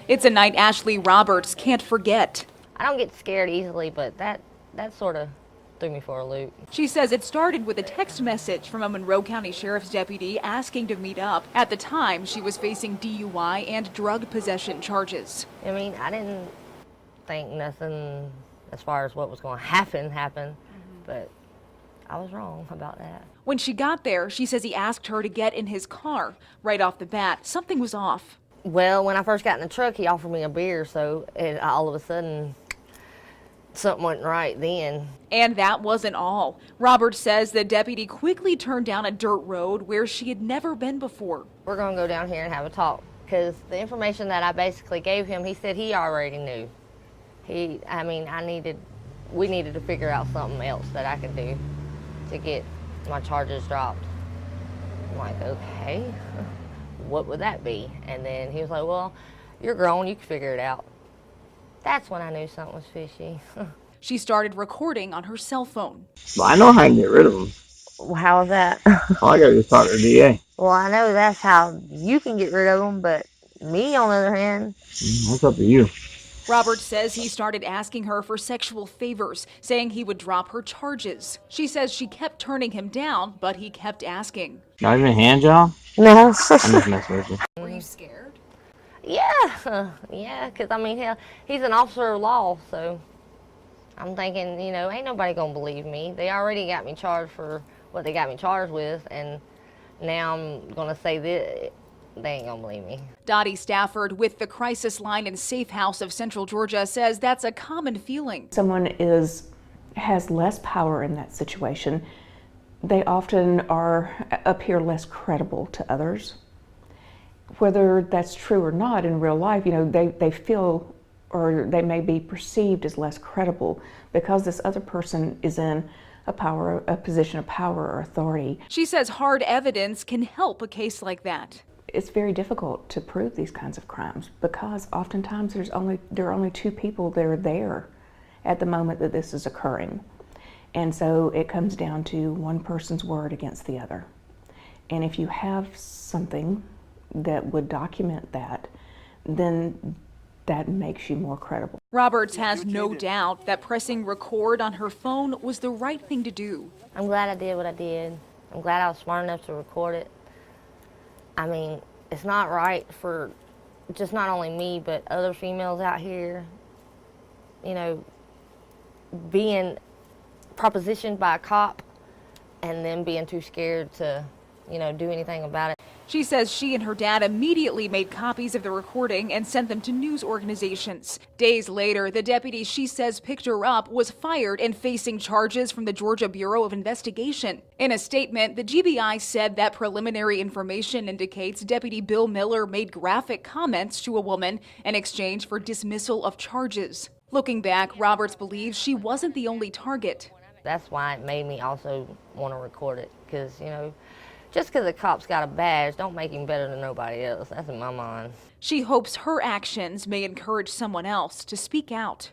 It's a night Ashley Roberts can't forget. I don't get scared easily, but that sort of threw me for a loop. She says it started with a text message from a Monroe County Sheriff's deputy asking to meet up. At the time, she was facing DUI and drug possession charges. I mean, I didn't think nothing as far as what was going to happen, but I was wrong about that. When she got there, she says he asked her to get in his car. Right off the bat, something was off. Well, when I first got in the truck, he offered me a beer, so all of a sudden, something wasn't right then. And that wasn't all. Roberts says the deputy quickly turned down a dirt road where she had never been before. We're going to go down here and have a talk, because the information that I basically gave him, he said he already knew. We needed to figure out something else that I could do to get my charges dropped. I'm like, okay, what would that be? And then he was like, well, you're grown, you can figure it out. That's when I knew something was fishy. She started recording on her cell phone. Well, I know how to get rid of them. Well, how is that? All I gotta do is talk to the DA. Well, I know that's how you can get rid of them, but me, on the other hand... That's up to you. Roberts says he started asking her for sexual favors, saying he would drop her charges. She says she kept turning him down, but he kept asking. Not even a hand job? No. I'm just messing with you. Were you scared? Yeah, because, I mean, hell, he's an officer of law, so I'm thinking, ain't nobody going to believe me. They already got me charged for what they got me charged with, and now I'm going to say this. They ain't gonna believe me. Dottie Stafford with the Crisis Line and Safe House of Central Georgia says that's a common feeling. Someone has less power in that situation. They often appear less credible to others. Whether that's true or not in real life, they feel, or they may be perceived as less credible because this other person is in a position of power or authority. She says hard evidence can help a case like that. It's very difficult to prove these kinds of crimes because oftentimes there are only two people that are there at the moment that this is occurring. And so it comes down to one person's word against the other. And if you have something that would document that, then that makes you more credible. Roberts has no doubt that pressing record on her phone was the right thing to do. I'm glad I did what I did. I'm glad I was smart enough to record it. I mean, it's not right for just not only me, but other females out here, being propositioned by a cop and then being too scared to, do anything about it. She says she and her dad immediately made copies of the recording and sent them to news organizations. Days later, the deputy she says picked her up was fired and facing charges from the Georgia Bureau of Investigation. In a statement, the GBI said that preliminary information indicates Deputy Bill Miller made graphic comments to a woman in exchange for dismissal of charges. Looking back, Roberts believes she wasn't the only target. That's why it made me also want to record it, because, just because a cop's got a badge don't make him better than nobody else. That's in my mind. She hopes her actions may encourage someone else to speak out.